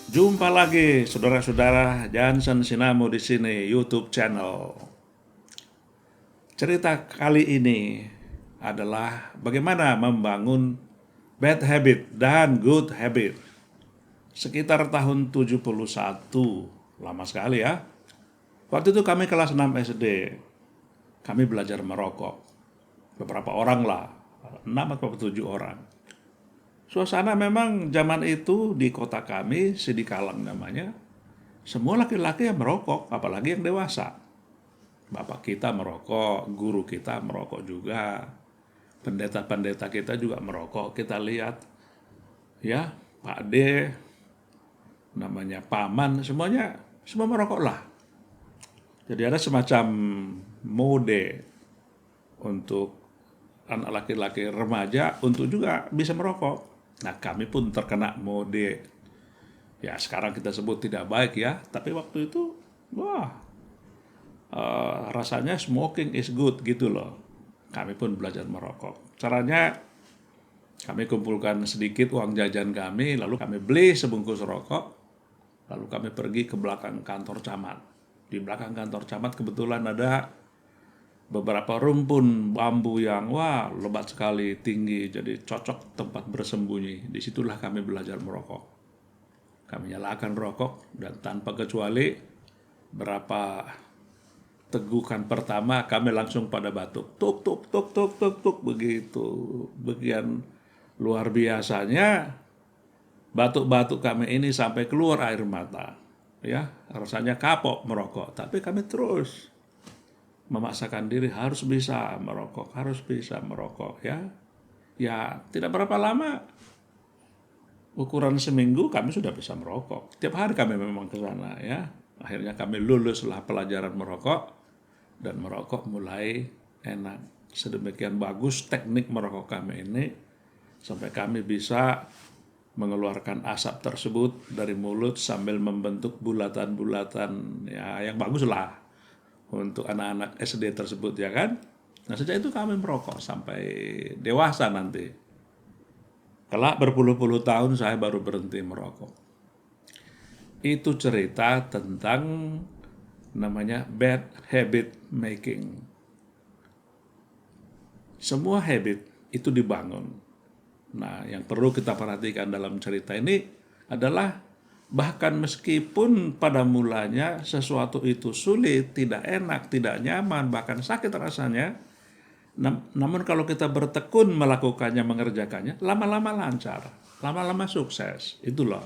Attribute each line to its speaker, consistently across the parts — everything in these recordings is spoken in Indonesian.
Speaker 1: Jumpa lagi saudara-saudara Johnson Sinamo di sini YouTube channel. Cerita kali ini adalah bagaimana membangun bad habit dan good habit. Sekitar tahun 71, lama sekali ya. Waktu itu kami kelas 6 SD. Kami belajar merokok. Beberapa orang lah, 6 atau 7 orang. Suasana memang zaman itu di kota kami, Sidikalang namanya, semua laki-laki yang merokok, apalagi yang dewasa. Bapak kita merokok, guru kita merokok juga, pendeta-pendeta kita juga merokok. Kita lihat, ya, Pak D, namanya Paman, semuanya semua merokok lah. Jadi ada semacam mode untuk anak laki-laki remaja untuk juga bisa merokok. Nah, kami pun terkena mode. Ya, sekarang kita sebut tidak baik ya, tapi waktu itu, wah, rasanya smoking is good gitu loh. Kami pun belajar merokok. Caranya kami kumpulkan sedikit uang jajan kami, lalu kami beli sebungkus rokok, lalu kami pergi ke belakang kantor camat. Di belakang kantor camat kebetulan ada beberapa rumpun bambu yang wah lebat sekali, tinggi, jadi cocok tempat bersembunyi. Disitulah kami belajar merokok. Kami nyalakan rokok dan tanpa kecuali berapa tegukan pertama kami langsung pada batuk, tuk tuk tuk tuk tuk tuk begitu. Bagian luar biasanya batuk-batuk kami ini sampai keluar air mata, ya rasanya kapok merokok, tapi kami terus memaksakan diri harus bisa merokok, harus bisa merokok, ya. Ya tidak berapa lama, ukuran seminggu kami sudah bisa merokok. Tiap hari kami memang ke sana, ya. Akhirnya kami luluslah pelajaran merokok dan merokok mulai enak. Sedemikian bagus teknik merokok kami ini sampai kami bisa mengeluarkan asap tersebut dari mulut sambil membentuk bulatan-bulatan ya yang bagus lah untuk anak-anak SD tersebut ya kan. Nah sejak itu kami merokok sampai dewasa nanti. Kelak berpuluh-puluh tahun saya baru berhenti merokok. Itu cerita tentang namanya bad habit making. Semua habit itu dibangun. Nah, yang perlu kita perhatikan dalam cerita ini adalah bahkan meskipun pada mulanya sesuatu itu sulit, tidak enak, tidak nyaman, bahkan sakit rasanya, namun kalau kita bertekun melakukannya, mengerjakannya, lama-lama lancar, lama-lama sukses. Itulah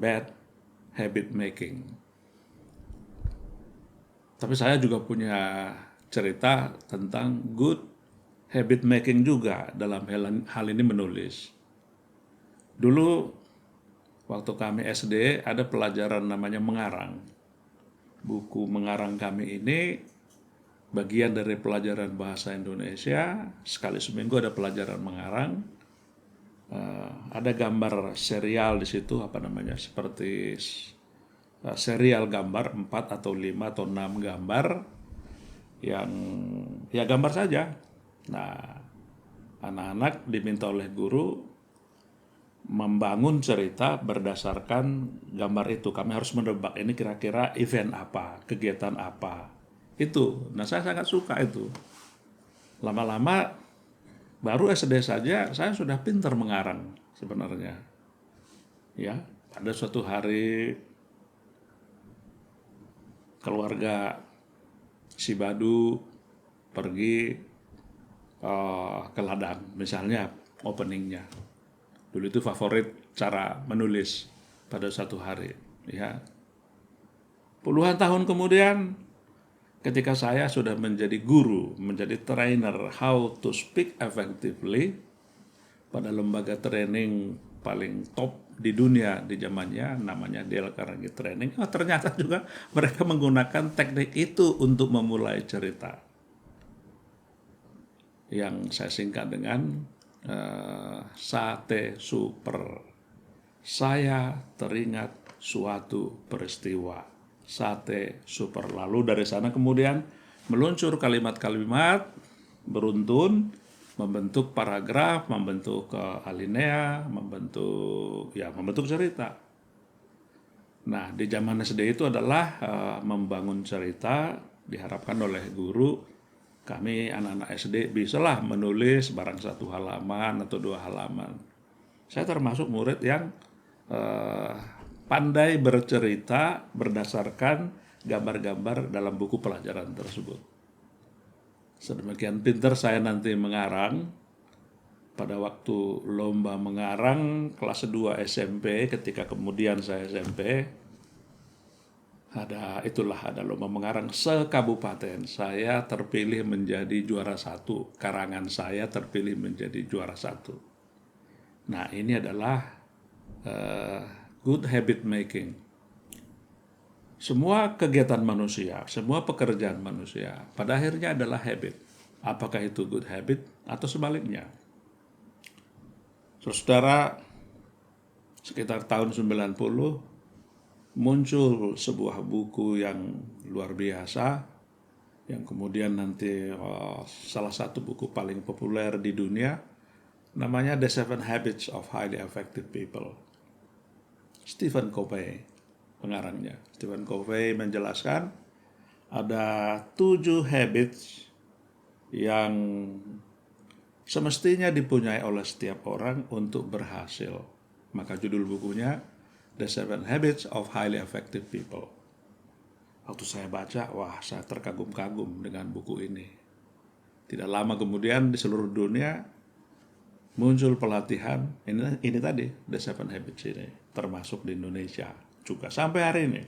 Speaker 1: bad habit making. Tapi saya juga punya cerita tentang good habit making juga dalam hal ini menulis. Dulu waktu kami SD ada pelajaran namanya mengarang. Buku mengarang kami ini bagian dari pelajaran bahasa Indonesia. Sekali seminggu ada pelajaran mengarang. Ada gambar serial di situ apa namanya seperti serial gambar 4 atau 5 atau 6 gambar yang ya gambar saja. Nah, anak-anak diminta oleh guru membangun cerita berdasarkan gambar itu. Kami harus menebak ini kira-kira event apa, kegiatan apa. Itu. Nah, saya sangat suka itu. Lama-lama baru SD saja saya sudah pintar mengarang sebenarnya. Ya, pada suatu hari keluarga si Badu pergi ke ladang, misalnya openingnya. Dulu itu favorit cara menulis pada satu hari. Ya, puluhan tahun kemudian, ketika saya sudah menjadi guru, menjadi trainer how to speak effectively pada lembaga training paling top di dunia di zamannya, namanya Dale Carnegie Training. Ternyata juga mereka menggunakan teknik itu untuk memulai cerita yang saya singkat dengan Sate Super. Saya teringat suatu peristiwa. Sate Super. Lalu dari sana kemudian meluncur kalimat-kalimat beruntun membentuk paragraf, membentuk alinea, membentuk cerita. Nah, di zaman SD itu adalah membangun cerita, diharapkan oleh guru, kami anak-anak SD bisalah menulis barang 1 halaman atau 2 halaman. Saya termasuk murid yang pandai bercerita berdasarkan gambar-gambar dalam buku pelajaran tersebut. Sedemikian pintar saya nanti mengarang. Pada waktu lomba mengarang kelas 2 SMP, ketika kemudian saya SMP, ada lomba mengarang sekabupaten. Saya terpilih menjadi juara 1. Karangan saya terpilih menjadi juara 1. Nah, ini adalah good habit making. Semua kegiatan manusia, semua pekerjaan manusia, pada akhirnya adalah habit. Apakah itu good habit atau sebaliknya? Saudara, sekitar tahun 90 muncul sebuah buku yang luar biasa, yang kemudian nanti salah satu buku paling populer di dunia, namanya The 7 Habits of Highly Effective People. Stephen Covey pengarangnya. Stephen Covey menjelaskan ada 7 habits yang semestinya dipunyai oleh setiap orang untuk berhasil. Maka judul bukunya The 7 Habits of Highly Effective People. Waktu saya baca, saya terkagum-kagum dengan buku ini. Tidak lama kemudian di seluruh dunia muncul pelatihan ini tadi, The 7 Habits ini, termasuk di Indonesia juga sampai hari ini.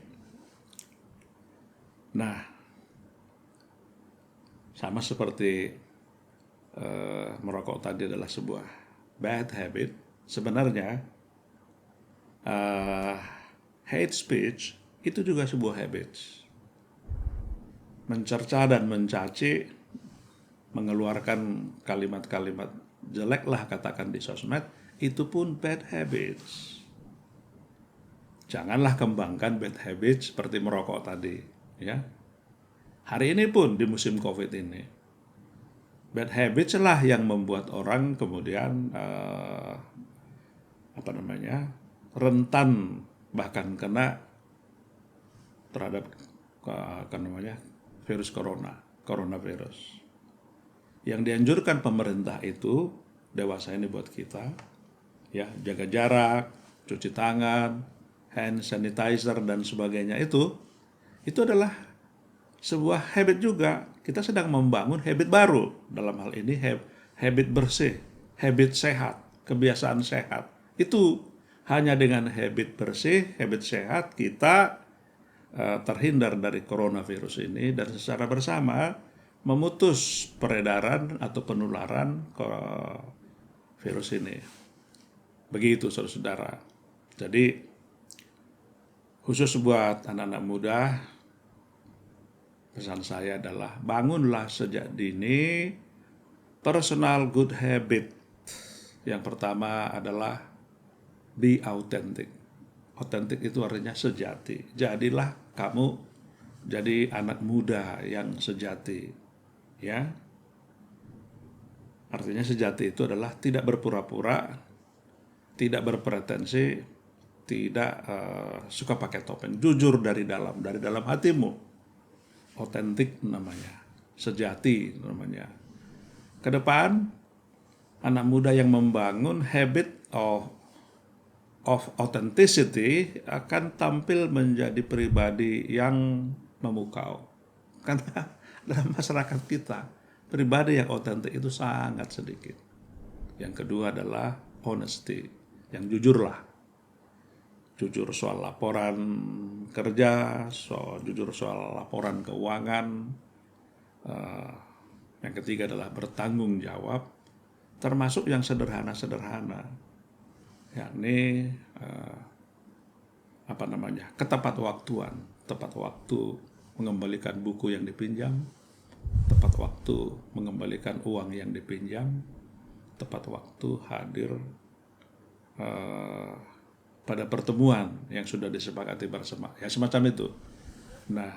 Speaker 1: Nah, sama seperti merokok tadi adalah sebuah bad habit, sebenarnya hate speech itu juga sebuah habit. Mencerca dan mencaci, mengeluarkan kalimat-kalimat jelek lah katakan di sosmed, itu pun bad habits. Janganlah kembangkan bad habits seperti merokok tadi, ya. Hari ini pun di musim COVID ini, bad habits lah yang membuat orang kemudian rentan bahkan kena terhadap virus coronavirus. Yang dianjurkan pemerintah itu, dewasa ini buat kita, ya, jaga jarak, cuci tangan, hand sanitizer dan sebagainya, itu adalah sebuah habit juga. Kita sedang membangun habit baru, dalam hal ini habit bersih, habit sehat, kebiasaan sehat. Itu hanya dengan habit bersih, habit sehat, kita terhindar dari coronavirus ini dan secara bersama memutus peredaran atau penularan virus ini. Begitu saudara-saudara. Jadi khusus buat anak-anak muda, pesan saya adalah bangunlah sejak dini personal good habit. Yang pertama adalah be authentic. Authentic itu artinya sejati. Jadilah kamu jadi anak muda yang sejati, ya. Artinya sejati itu adalah tidak berpura-pura, tidak berpretensi, tidak suka pakai topeng, jujur dari dalam hatimu. Otentik namanya, sejati namanya. Ke depan, anak muda yang membangun habit of authenticity akan tampil menjadi pribadi yang memukau. Karena dalam masyarakat kita, pribadi yang otentik itu sangat sedikit. Yang kedua adalah honesty, yang jujurlah. Jujur soal laporan kerja, jujur soal laporan keuangan. Yang ketiga adalah bertanggung jawab, termasuk yang sederhana-sederhana, yakni ketepat waktuan, tepat waktu mengembalikan buku yang dipinjam, tepat waktu mengembalikan uang yang dipinjam, tepat waktu hadir pada pertemuan yang sudah disepakati bersama, ya semacam itu. Nah,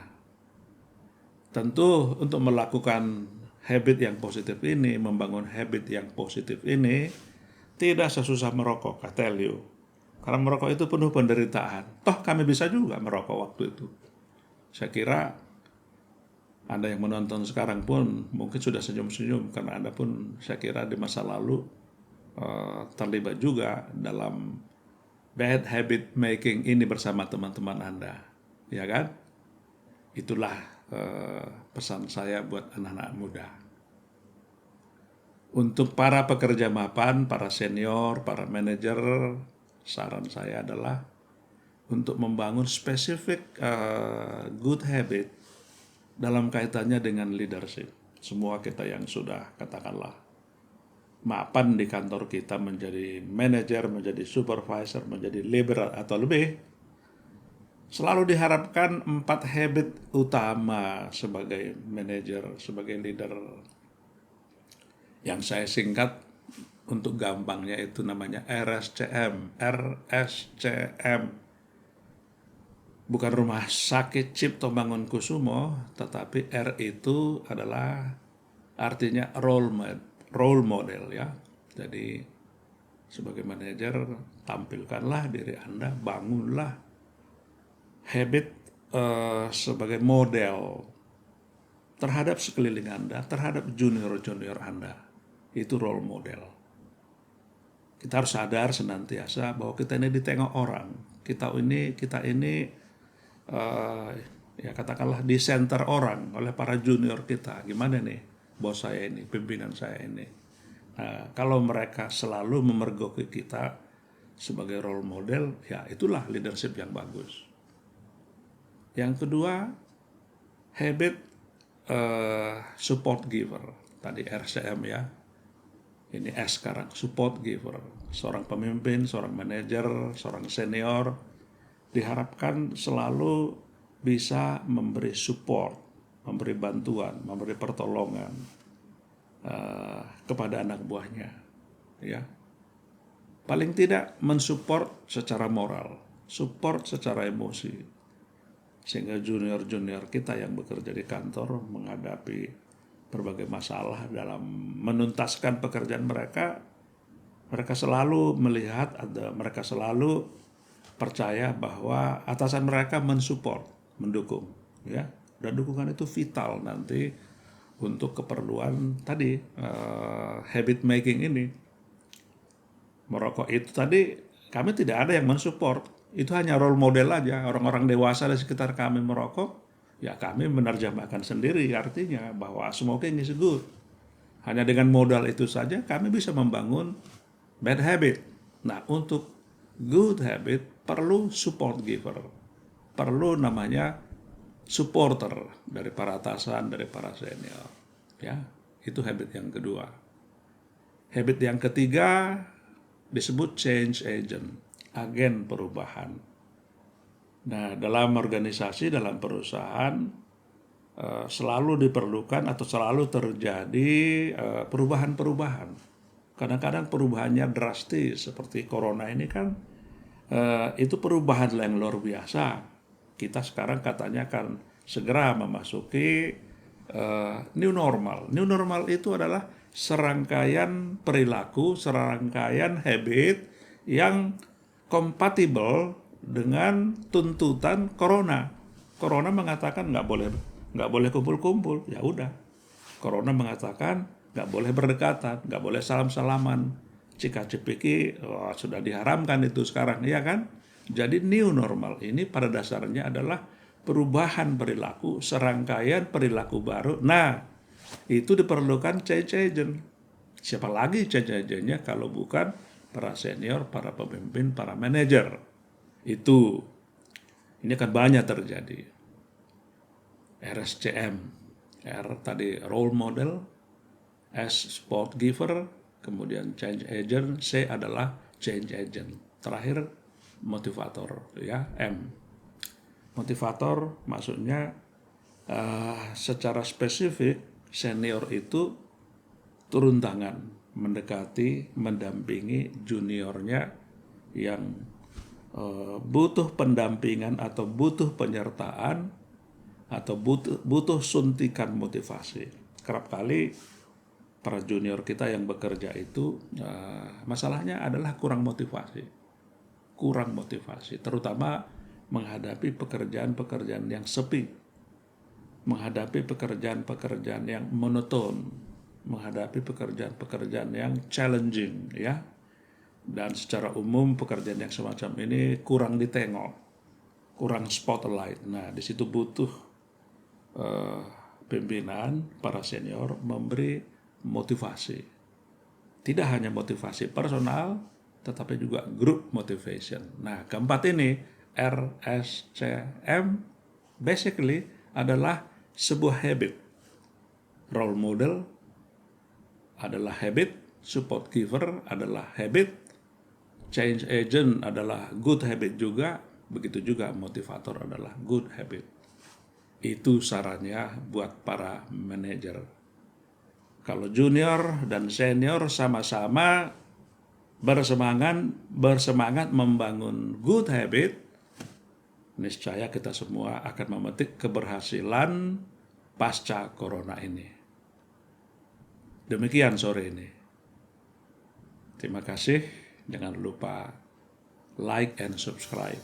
Speaker 1: tentu untuk melakukan habit yang positif ini, membangun habit yang positif ini tidak sesusah merokok, I tell you. Karena merokok itu penuh penderitaan. Toh kami bisa juga merokok waktu itu. Saya kira Anda yang menonton sekarang pun mungkin sudah senyum-senyum karena Anda pun saya kira di masa lalu terlibat juga dalam bad habit making ini bersama teman-teman Anda, ya kan? Itulah pesan saya buat anak-anak muda. Untuk para pekerja mapan, para senior, para manajer, saran saya adalah untuk membangun spesifik good habit dalam kaitannya dengan leadership. Semua kita yang sudah katakanlah mapan di kantor kita menjadi manajer, menjadi supervisor, menjadi leader atau lebih, selalu diharapkan 4 habit utama sebagai manajer, sebagai leader. Yang saya singkat untuk gampangnya itu namanya RSCM. RSCM. Bukan Rumah Sakit Cipto Mangunkusumo, tetapi R itu adalah artinya role model ya. Jadi sebagai manajer tampilkanlah diri Anda, bangunlah habit sebagai model terhadap sekeliling Anda, terhadap junior-junior Anda. Itu role model. Kita harus sadar senantiasa bahwa kita ini ditengok orang. Kita ini ya katakanlah di center orang oleh para junior kita. Gimana nih bos saya ini, pimpinan saya ini. Nah, kalau mereka selalu memergoki kita sebagai role model, ya itulah leadership yang bagus. Yang kedua, habit support giver. Tadi RCM ya. Ini S sekarang, support giver. Seorang pemimpin, seorang manajer, seorang senior diharapkan selalu bisa memberi support, memberi bantuan, memberi pertolongan kepada anak buahnya. Ya. Paling tidak mensupport secara moral, support secara emosi. Sehingga junior-junior kita yang bekerja di kantor menghadapi berbagai masalah dalam menuntaskan pekerjaan mereka, mereka selalu melihat, mereka selalu percaya bahwa atasan mereka mensupport, mendukung, ya. Dan dukungan itu vital nanti untuk keperluan tadi habit making ini. Merokok itu tadi kami tidak ada yang mensupport, itu hanya role model aja. Orang-orang dewasa di sekitar kami merokok, ya kami menerjemahkan sendiri artinya bahwa smoking is good. Hanya dengan modal itu saja kami bisa membangun bad habit. Nah, untuk good habit perlu support giver. Perlu namanya supporter dari para atasan, dari para senior. Ya, itu habit yang kedua. Habit yang ketiga disebut change agent, agen perubahan. Nah, dalam organisasi, dalam perusahaan selalu diperlukan atau selalu terjadi perubahan-perubahan. Kadang-kadang perubahannya drastis, seperti corona ini kan itu perubahan yang luar biasa. Kita sekarang katanya akan segera memasuki new normal. New normal itu adalah serangkaian perilaku, serangkaian habit yang kompatibel dengan tuntutan corona. Corona mengatakan nggak boleh kumpul-kumpul, ya udah. Corona mengatakan nggak boleh berdekatan, nggak boleh salam-salaman. Cika-cipiki sudah diharamkan itu sekarang, ya kan? Jadi new normal ini pada dasarnya adalah perubahan perilaku, serangkaian perilaku baru. Nah, itu diperlukan change agent. Siapa lagi change agentnya kalau bukan para senior, para pemimpin, para manajer. Itu ini akan banyak terjadi. RSCM, R tadi role model, S support giver, kemudian change agent, C adalah change agent. Terakhir motivator, ya, M. Motivator maksudnya secara spesifik senior itu turun tangan, mendekati, mendampingi juniornya yang butuh pendampingan atau butuh penyertaan atau butuh suntikan motivasi. kerap kali para junior kita yang bekerja itu masalahnya adalah kurang motivasi, terutama menghadapi pekerjaan-pekerjaan yang sepi, menghadapi pekerjaan-pekerjaan yang monoton, menghadapi pekerjaan-pekerjaan yang challenging, ya. Dan secara umum pekerjaan yang semacam ini kurang ditengok, kurang spotlight. Nah, di situ butuh pimpinan, para senior memberi motivasi. Tidak hanya motivasi personal, tetapi juga group motivation. Nah, keempat ini, RSCM, basically adalah sebuah habit. Role model adalah habit, support giver adalah habit, change agent adalah good habit juga, begitu juga motivator adalah good habit. Itu sarannya buat para manajer. Kalau junior dan senior sama-sama bersemangat membangun good habit, niscaya kita semua akan memetik keberhasilan pasca corona ini. Demikian sore ini. Terima kasih. Jangan lupa like and subscribe.